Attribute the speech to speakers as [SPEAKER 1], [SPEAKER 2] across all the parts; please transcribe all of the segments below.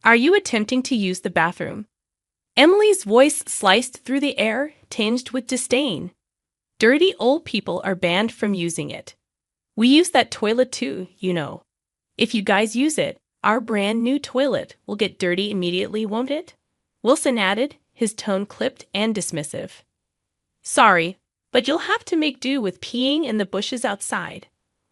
[SPEAKER 1] Are you attempting to use the bathroom? Emily's voice sliced through the air, tinged with disdain. Dirty old people are banned from using it. We use that toilet too, you know. If you guys use it, our brand new toilet will get dirty immediately, won't it? Wilson added, his tone clipped and dismissive. Sorry, but you'll have to make do with peeing in the bushes outside.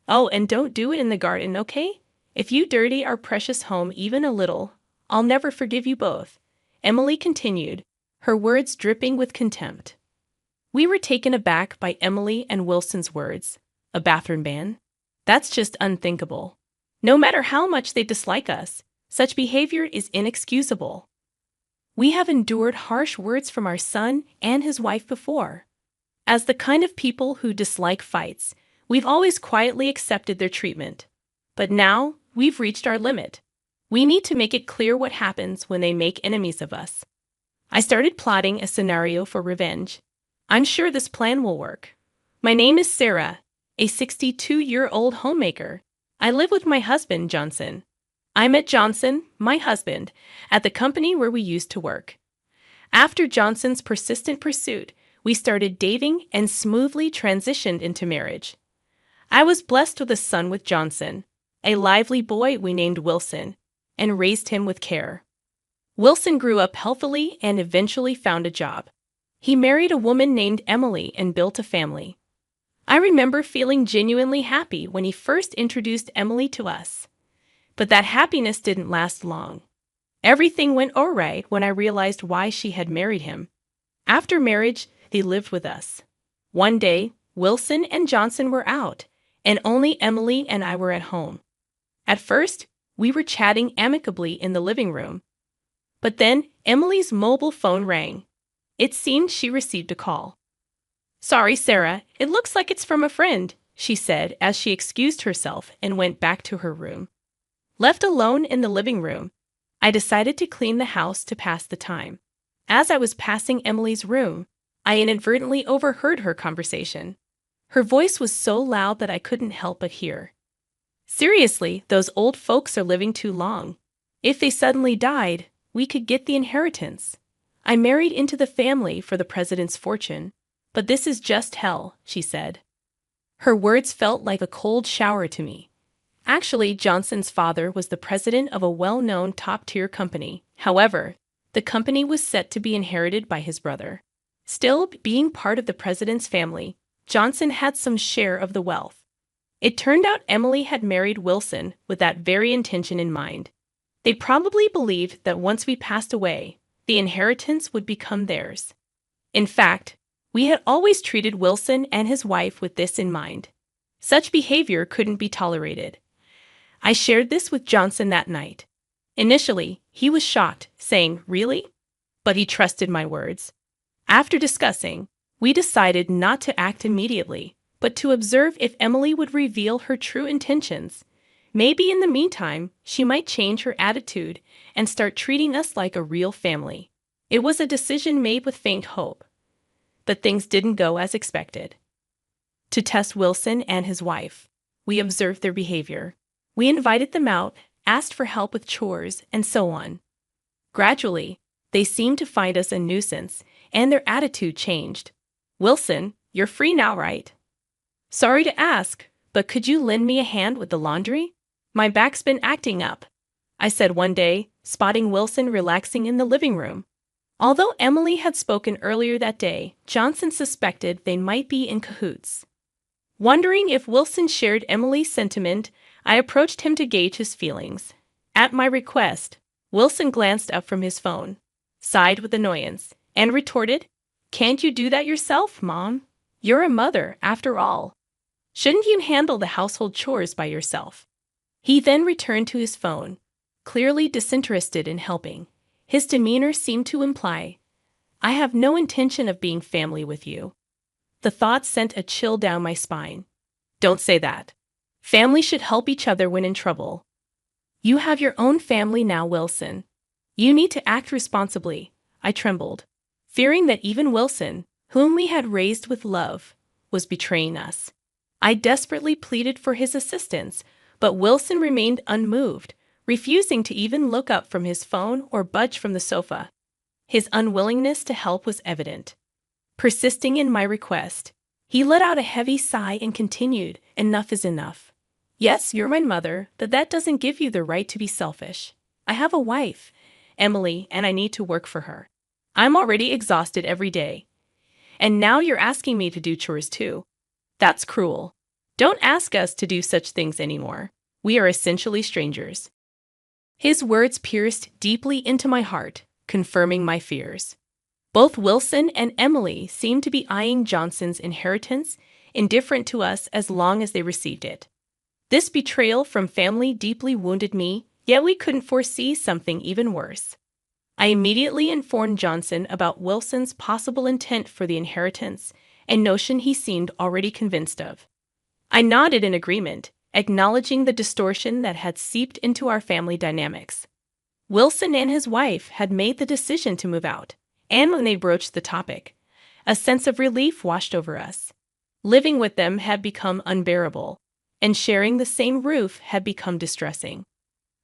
[SPEAKER 1] Oh, and don't do it in the garden, okay? If you dirty our precious home even a little, I'll never forgive you both, Emily continued, her words dripping with contempt. We were taken aback by Emily and Wilson's words. A bathroom ban? That's just unthinkable. No matter how much they dislike us, such behavior is inexcusable. We have endured harsh words from our son and his wife before. As the kind of people who dislike fights, we've always quietly accepted their treatment. But now, we've reached our limit. We need to make it clear what happens when they make enemies of us. I started plotting a scenario for revenge. I'm sure this plan will work. My name is Sarah, a 62-year-old homemaker. I live with my husband, Johnson. I met Johnson, my husband, at the company where we used to work. After Johnson's persistent pursuit, we started dating and smoothly transitioned into marriage. I was blessed with a son with Johnson, a lively boy we named Wilson, and raised him with care. Wilson grew up healthily and eventually found a job. He married a woman named Emily and built a family. I remember feeling genuinely happy when he first introduced Emily to us. But that happiness didn't last long. Everything went all right when I realized why she had married him. After marriage, they lived with us. One day, Wilson and Johnson were out, and only Emily and I were at home. At first, we were chatting amicably in the living room. But then, Emily's mobile phone rang. It seemed she received a call. Sorry, Sarah, it looks like it's from a friend, she said as she excused herself and went back to her room. Left alone in the living room, I decided to clean the house to pass the time. As I was passing Emily's room, I inadvertently overheard her conversation. Her voice was so loud that I couldn't help but hear. Seriously, those old folks are living too long. If they suddenly died, we could get the inheritance. I married into the family for the president's fortune, but this is just hell, she said. Her words felt like a cold shower to me. Actually, Johnson's father was the president of a well-known top-tier company. However, the company was set to be inherited by his brother. Still, being part of the president's family, Johnson had some share of the wealth. It turned out Emily had married Wilson with that very intention in mind. They probably believed that once we passed away, the inheritance would become theirs. In fact, we had always treated Wilson and his wife with this in mind. Such behavior couldn't be tolerated. I shared this with Johnson that night. Initially, he was shocked, saying, "Really?" But he trusted my words. After discussing, we decided not to act immediately, but to observe if Emily would reveal her true intentions. Maybe in the meantime, she might change her attitude and start treating us like a real family. It was a decision made with faint hope. But things didn't go as expected. To test Wilson and his wife, we observed their behavior. We invited them out, asked for help with chores, and so on. Gradually, they seemed to find us a nuisance, and their attitude changed. "Wilson, you're free now, right?" "Sorry to ask, but could you lend me a hand with the laundry? My back's been acting up," I said one day, spotting Wilson relaxing in the living room. Although Emily had spoken earlier that day, Johnson suspected they might be in cahoots. Wondering if Wilson shared Emily's sentiment, I approached him to gauge his feelings. At my request, Wilson glanced up from his phone, sighed with annoyance, and retorted, "Can't you do that yourself, Mom? You're a mother, after all. Shouldn't you handle the household chores by yourself?" He then returned to his phone, clearly disinterested in helping. His demeanor seemed to imply, "I have no intention of being family with you." The thought sent a chill down my spine. Don't say that. Family should help each other when in trouble. You have your own family now, Wilson. You need to act responsibly. I trembled, fearing that even Wilson, whom we had raised with love, was betraying us. I desperately pleaded for his assistance, but Wilson remained unmoved, refusing to even look up from his phone or budge from the sofa. His unwillingness to help was evident. Persisting in my request, he let out a heavy sigh and continued, "Enough is enough. Yes, you're my mother, but that doesn't give you the right to be selfish. I have a wife, Emily, and I need to work for her. I'm already exhausted every day. And now you're asking me to do chores too. That's cruel. Don't ask us to do such things anymore. We are essentially strangers." His words pierced deeply into my heart, confirming my fears. Both Wilson and Emily seemed to be eyeing Johnson's inheritance, indifferent to us as long as they received it. This betrayal from family deeply wounded me, yet we couldn't foresee something even worse. I immediately informed Johnson about Wilson's possible intent for the inheritance, a notion he seemed already convinced of. I nodded in agreement, acknowledging the distortion that had seeped into our family dynamics. Wilson and his wife had made the decision to move out, and when they broached the topic, a sense of relief washed over us. Living with them had become unbearable, and sharing the same roof had become distressing.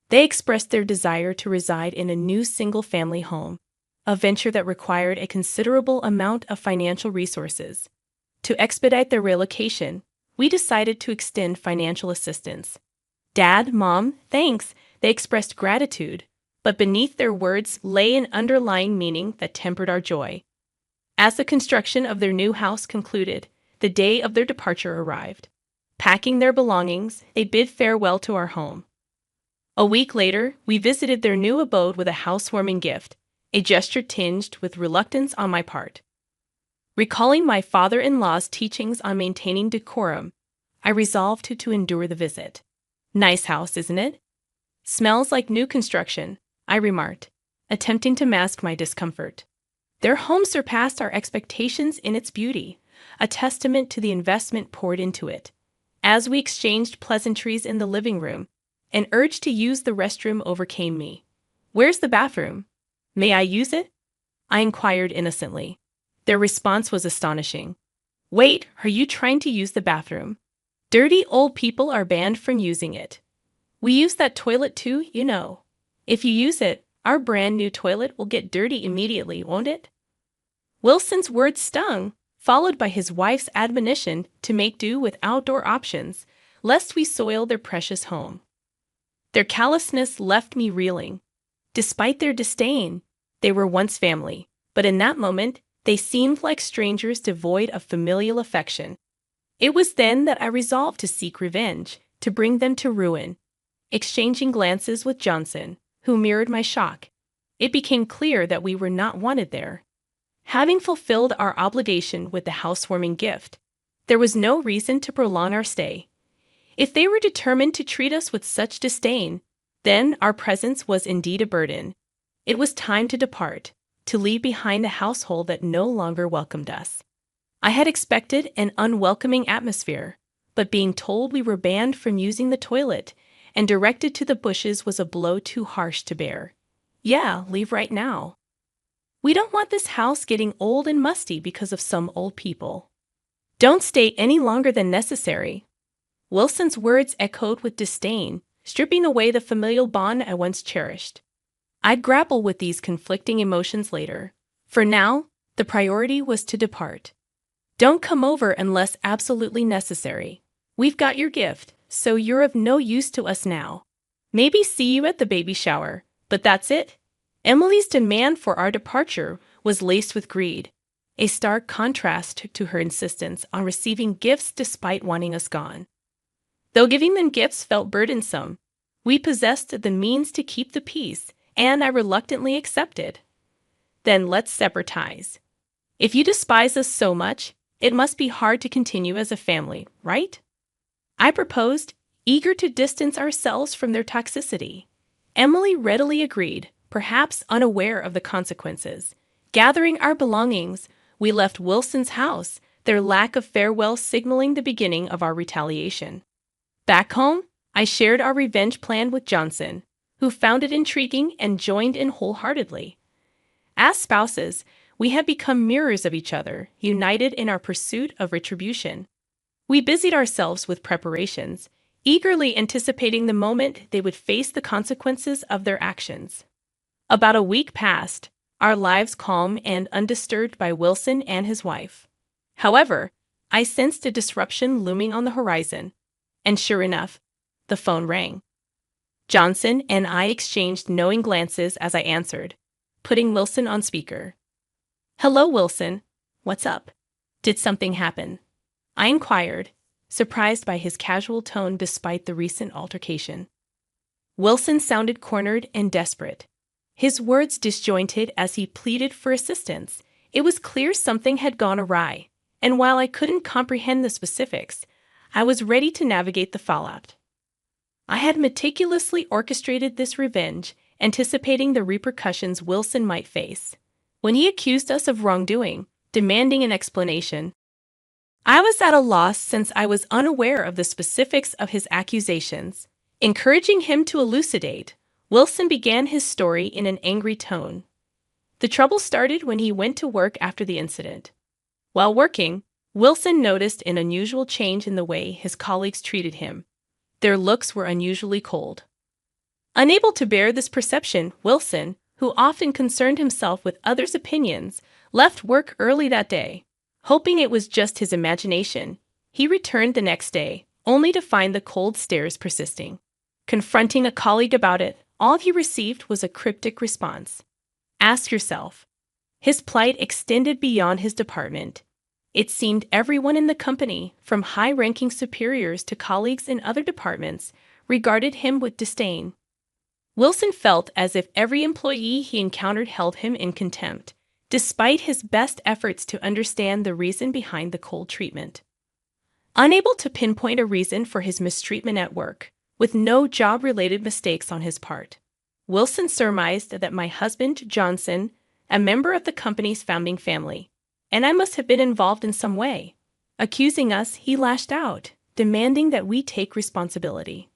[SPEAKER 1] They expressed their desire to reside in a new single-family home, a venture that required a considerable amount of financial resources. To expedite their relocation, we decided to extend financial assistance. "Dad, Mom, thanks," they expressed gratitude, but beneath their words lay an underlying meaning that tempered our joy. As the construction of their new house concluded, the day of their departure arrived. Packing their belongings, they bid farewell to our home. A week later, we visited their new abode with a housewarming gift, a gesture tinged with reluctance on my part. Recalling my father-in-law's teachings on maintaining decorum, I resolved to endure the visit. "Nice house, isn't it?" "Smells like new construction," I remarked, attempting to mask my discomfort. Their home surpassed our expectations in its beauty, a testament to the investment poured into it. As we exchanged pleasantries in the living room, an urge to use the restroom overcame me. "Where's the bathroom? May I use it?" I inquired innocently. Their response was astonishing. "Wait, are you trying to use the bathroom? Dirty old people are banned from using it. We use that toilet too, you know. If you use it, our brand new toilet will get dirty immediately, won't it?" Wilson's words stung, followed by his wife's admonition to make do with outdoor options, lest we soil their precious home. Their callousness left me reeling. Despite their disdain, they were once family, but in that moment, they seemed like strangers devoid of familial affection. It was then that I resolved to seek revenge, to bring them to ruin. Exchanging glances with Johnson, who mirrored my shock, it became clear that we were not wanted there. Having fulfilled our obligation with the housewarming gift, there was no reason to prolong our stay. If they were determined to treat us with such disdain, then our presence was indeed a burden. It was time to depart, to leave behind a household that no longer welcomed us. I had expected an unwelcoming atmosphere, but being told we were banned from using the toilet and directed to the bushes was a blow too harsh to bear. "Yeah, leave right now. We don't want this house getting old and musty because of some old people. Don't stay any longer than necessary." Wilson's words echoed with disdain, stripping away the familial bond I once cherished. I'd grapple with these conflicting emotions later. For now, the priority was to depart. "Don't come over unless absolutely necessary. We've got your gift, so you're of no use to us now. Maybe see you at the baby shower, but that's it." Emily's demand for our departure was laced with greed, a stark contrast to her insistence on receiving gifts despite wanting us gone. Though giving them gifts felt burdensome, we possessed the means to keep the peace, and I reluctantly accepted. "Then let's sever ties. If you despise us so much, it must be hard to continue as a family, right?" I proposed, eager to distance ourselves from their toxicity. Emily readily agreed, perhaps unaware of the consequences. Gathering our belongings, we left Wilson's house, their lack of farewell signaling the beginning of our retaliation. Back home, I shared our revenge plan with Johnson, who found it intriguing and joined in wholeheartedly. As spouses, we had become mirrors of each other, united in our pursuit of retribution. We busied ourselves with preparations, eagerly anticipating the moment they would face the consequences of their actions. About a week passed, our lives calm and undisturbed by Wilson and his wife. However, I sensed a disruption looming on the horizon, and sure enough, the phone rang. Johnson and I exchanged knowing glances as I answered, putting Wilson on speaker. "Hello, Wilson. What's up? Did something happen?" I inquired, surprised by his casual tone despite the recent altercation. Wilson sounded cornered and desperate. His words disjointed as he pleaded for assistance. It was clear something had gone awry, and while I couldn't comprehend the specifics, I was ready to navigate the fallout. I had meticulously orchestrated this revenge, anticipating the repercussions Wilson might face. When he accused us of wrongdoing, demanding an explanation, I was at a loss since I was unaware of the specifics of his accusations. Encouraging him to elucidate, Wilson began his story in an angry tone. The trouble started when he went to work after the incident. While working, Wilson noticed an unusual change in the way his colleagues treated him. Their looks were unusually cold. Unable to bear this perception, Wilson, who often concerned himself with others' opinions, left work early that day. Hoping it was just his imagination, he returned the next day, only to find the cold stares persisting. Confronting a colleague about it, all he received was a cryptic response. Ask yourself. His plight extended beyond his department. It seemed everyone in the company, from high-ranking superiors to colleagues in other departments, regarded him with disdain. Wilson felt as if every employee he encountered held him in contempt, despite his best efforts to understand the reason behind the cold treatment. Unable to pinpoint a reason for his mistreatment at work, with no job-related mistakes on his part, Wilson surmised that my husband, Johnson, a member of the company's founding family, and I must have been involved in some way. Accusing us, he lashed out, demanding that we take responsibility.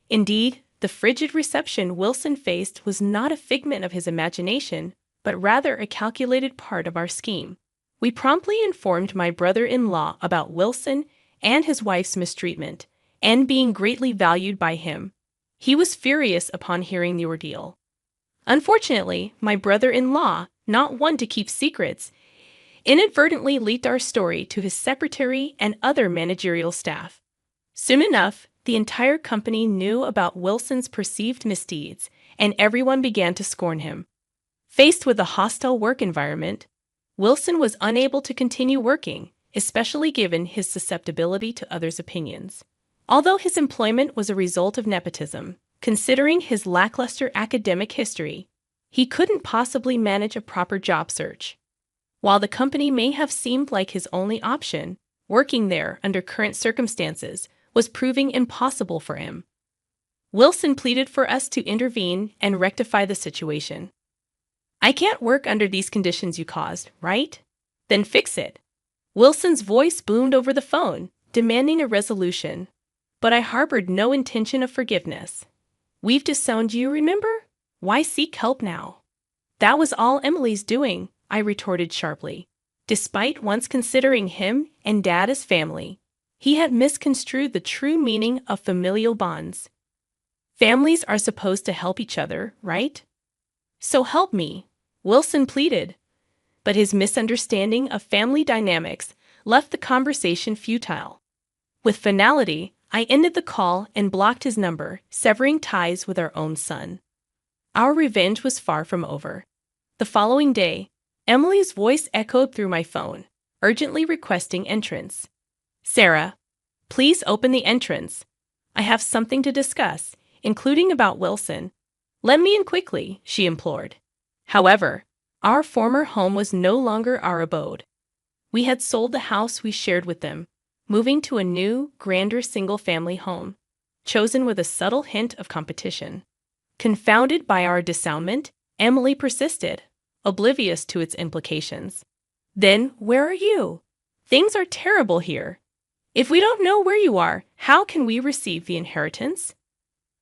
[SPEAKER 1] Indeed, the frigid reception Wilson faced was not a figment of his imagination, but rather a calculated part of our scheme. We promptly informed my brother-in-law about Wilson and his wife's mistreatment, and being greatly valued by him. He was furious upon hearing the ordeal. Unfortunately, my brother-in-law, not one to keep secrets, inadvertently leaked our story to his secretary and other managerial staff. Soon enough, the entire company knew about Wilson's perceived misdeeds, and everyone began to scorn him. Faced with a hostile work environment, Wilson was unable to continue working, especially given his susceptibility to others' opinions. Although his employment was a result of nepotism, considering his lackluster academic history, he couldn't possibly manage a proper job search. While the company may have seemed like his only option, working there under current circumstances was proving impossible for him. Wilson pleaded for us to intervene and rectify the situation. "I can't work under these conditions you caused, right? Then fix it." Wilson's voice boomed over the phone, demanding a resolution. But I harbored no intention of forgiveness. "We've disowned you, remember? Why seek help now?" "That was all Emily's doing," I retorted sharply. Despite once considering him and Dad as family, he had misconstrued the true meaning of familial bonds. Families are supposed to help each other, right? "So help me," Wilson pleaded. But his misunderstanding of family dynamics left the conversation futile. With finality, I ended the call and blocked his number, severing ties with our own son. Our revenge was far from over. The following day, Emily's voice echoed through my phone, urgently requesting entrance. "Sarah, please open the entrance. I have something to discuss, including about Wilson. Let me in quickly," she implored. However, our former home was no longer our abode. We had sold the house we shared with them, moving to a new, grander single-family home, chosen with a subtle hint of competition. Confounded by our dissownment, Emily persisted, oblivious to its implications. "Then where are you? Things are terrible here. If we don't know where you are, how can we receive the inheritance?"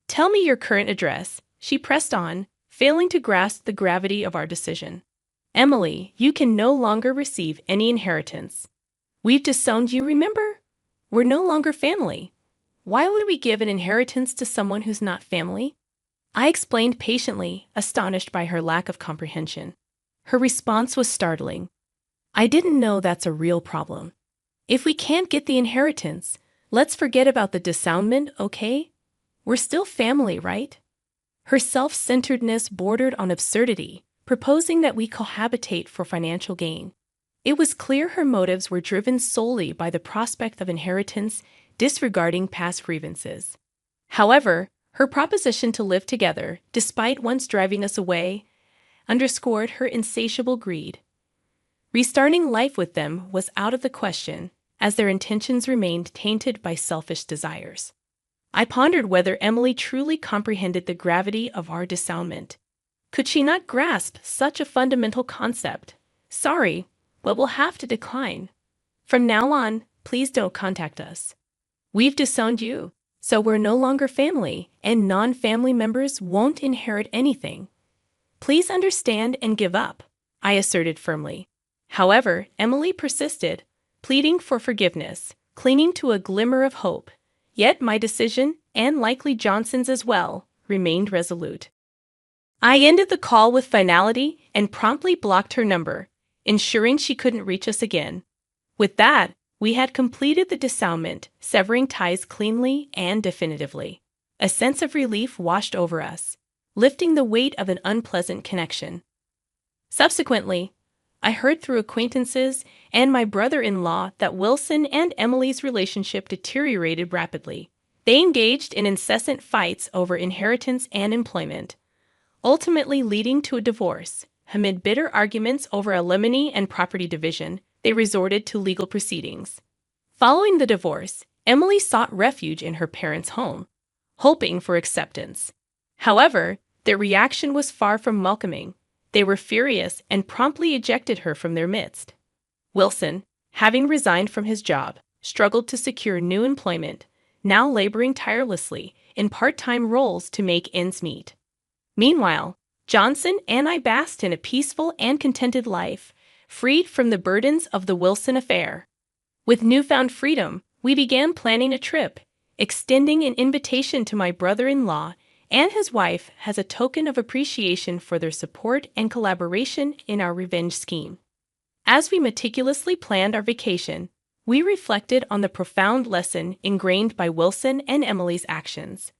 [SPEAKER 1] "Tell me your current address," she pressed on, failing to grasp the gravity of our decision. "Emily, you can no longer receive any inheritance. We've disowned you, remember? We're no longer family. Why would we give an inheritance to someone who's not family? I explained patiently, astonished by her lack of comprehension. Her response was startling. I didn't know that's a real problem. If we can't get the inheritance, let's forget about the dissoundment, okay? We're still family, right? Her self-centeredness bordered on absurdity, proposing that we cohabitate for financial gain. It was clear her motives were driven solely by the prospect of inheritance, disregarding past grievances. However, her proposition to live together, despite once driving us away, underscored her insatiable greed. Restarting life with them was out of the question, as their intentions remained tainted by selfish desires. I pondered whether Emily truly comprehended the gravity of our dissoundment. Could she not grasp such a fundamental concept? Sorry, but we'll have to decline. From now on, please don't contact us. We've disowned you, so we're no longer family, and non-family members won't inherit anything. Please understand and give up, I asserted firmly. However, Emily persisted, pleading for forgiveness, clinging to a glimmer of hope. Yet my decision, and likely Johnson's as well, remained resolute. I ended the call with finality and promptly blocked her number, ensuring she couldn't reach us again. With that, we had completed the dissoundment, severing ties cleanly and definitively. A sense of relief washed over us, lifting the weight of an unpleasant connection. Subsequently, I heard through acquaintances and my brother-in-law that Wilson and Emily's relationship deteriorated rapidly. They engaged in incessant fights over inheritance and employment, ultimately leading to a divorce. Amid bitter arguments over alimony and property division, they resorted to legal proceedings. Following the divorce, Emily sought refuge in her parents' home, hoping for acceptance. However, their reaction was far from welcoming. They were furious and promptly ejected her from their midst. Wilson, having resigned from his job, struggled to secure new employment, now laboring tirelessly in part-time roles to make ends meet. Meanwhile, Johnson and I basked in a peaceful and contented life, freed from the burdens of the Wilson affair. With newfound freedom, we began planning a trip, extending an invitation to my brother-in-law and his wife as a token of appreciation for their support and collaboration in our revenge scheme. As we meticulously planned our vacation, we reflected on the profound lesson ingrained by Wilson and Emily's actions.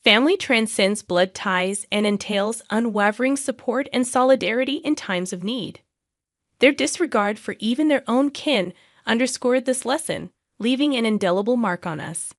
[SPEAKER 1] Family transcends blood ties and entails unwavering support and solidarity in times of need. Their disregard for even their own kin underscored this lesson, leaving an indelible mark on us.